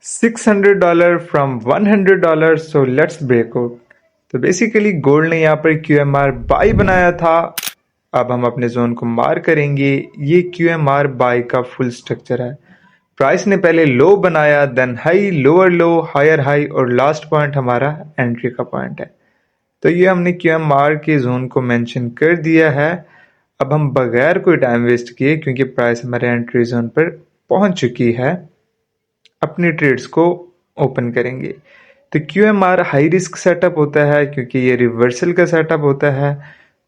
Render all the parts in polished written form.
$600 from $100, so let's break out। तो basically gold ने यहाँ पर QMR बाई बनाया था। अब हम अपने जोन को मार करेंगे। ये QMR बाई का फुल स्ट्रक्चर है। प्राइस ने पहले लो बनाया, then high, lower low, higher high और लास्ट पॉइंट हमारा एंट्री का पॉइंट है। तो ये हमने QMR के जोन को मेंशन कर दिया है। अब हम बगैर कोई टाइम वेस्ट किए, क्योंकि प्राइस हमारे एंट्री जोन पर पहुंच चुकी है, अपनी ट्रेड्स को ओपन करेंगे। तो QMR हाई रिस्क सेटअप होता है, क्योंकि ये रिवर्सल का सेटअप होता है।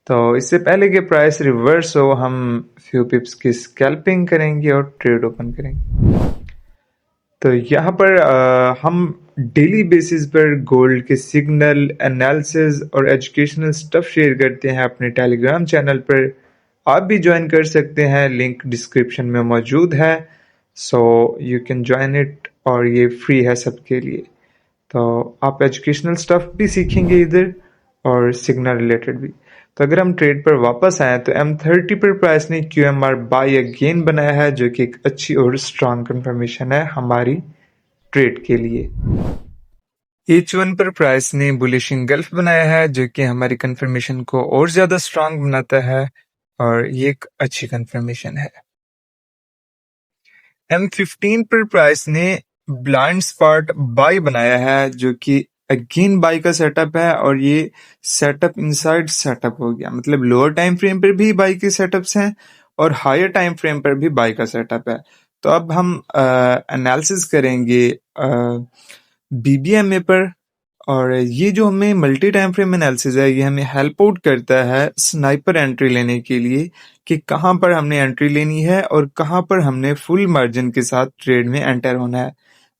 तो इससे पहले कि प्राइस रिवर्स हो, हम फ्यू पिप्स की स्कैल्पिंग करेंगे और ट्रेड ओपन करेंगे। तो यहाँ पर हम डेली बेसिस पर गोल्ड के सिग्नल, एनालिसिस और एजुकेशनल स्टफ शेयर करते हैं अपने टेलीग्राम चैनल पर। आप भी ज्वाइन कर सकते हैं, लिंक डिस्क्रिप्शन में मौजूद है। So you can join it, और ये फ्री है सबके लिए। तो आप एजुकेशनल स्टफ भी सीखेंगे इधर, और सिग्नल रिलेटेड भी। तो अगर हम ट्रेड पर वापस आए, तो M30 पर प्राइस ने QMR बाई अगेन बनाया है, जो कि एक अच्छी और स्ट्रांग कंफर्मेशन है हमारी ट्रेड के लिए। H1 पर प्राइस ने बुलिश इंगल्फ बनाया है, जो कि हमारी कंफर्मेशन को और ज्यादा स्ट्रांग बनाता है, और ये एक अच्छी कंफर्मेशन है। M15 पर प्राइस ने ब्लाइंड स्पॉट बाई बनाया है, जो कि अगेन बाई का सेटअप है, और ये सेटअप इनसाइड सेटअप हो गया। मतलब लोअर टाइम फ्रेम पर भी बाई के सेटअप्स हैं और हायर टाइम फ्रेम पर भी बाई का सेटअप है। तो अब हम एनालिसिस करेंगे BBMA पर, और ये जो हमें मल्टी टाइम फ्रेम एनालिसिस है, ये हमें हेल्प आउट करता है स्नाइपर एंट्री लेने के लिए, कि कहाँ पर हमने एंट्री लेनी है और कहाँ पर हमने फुल मार्जिन के साथ ट्रेड में एंटर होना है।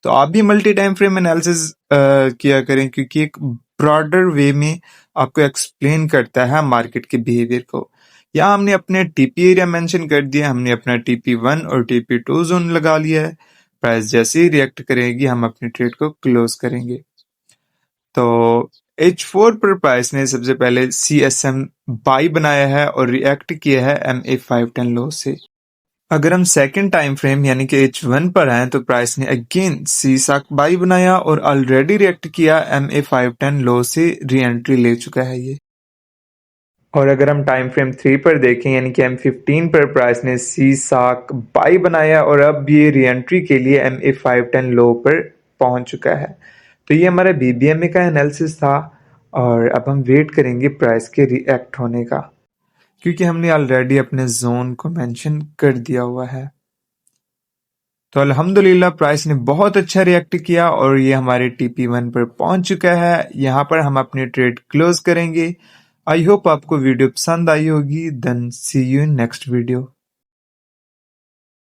तो आप भी मल्टी टाइम फ्रेम एनालिसिस किया करें, क्योंकि एक ब्रॉडर वे में आपको एक्सप्लेन करता है मार्केट के बिहेवियर को। यहाँ हमने अपने TP एरिया मेंशन कर दिया, हमने अपना TP1 और TP2 जोन लगा लिया है। प्राइस जैसे ही रिएक्ट करेगी, हम अपनी ट्रेड को क्लोज करेंगे। तो H4 पर प्राइस ने सबसे पहले CSM बाई बनाया है और रिएक्ट किया है MA510 लो से। अगर हम सेकंड टाइम फ्रेम यानी कि H1 पर आए, तो प्राइस ने अगेन CSAC बाई बनाया और ऑलरेडी रिएक्ट किया MA510 लो से, री एंट्री ले चुका है ये। और अगर हम टाइम फ्रेम 3 पर देखें, यानी कि M15 पर प्राइस ने CSAC बाई बनाया और अब ये री एंट्री के लिए MA510 लो पर पहुंच चुका है। तो ये हमारा BBMA का एनालिसिस था, और अब हम वेट करेंगे प्राइस के रिएक्ट होने का, क्योंकि हमने ऑलरेडी अपने जोन को मेंशन कर दिया हुआ है। तो अल्हम्दुलिल्लाह प्राइस ने बहुत अच्छा रिएक्ट किया और ये हमारे TP1 पर पहुंच चुका है। यहाँ पर हम अपनी ट्रेड क्लोज करेंगे। आई होप आपको वीडियो पसंद आई होगी। Then see you in next video.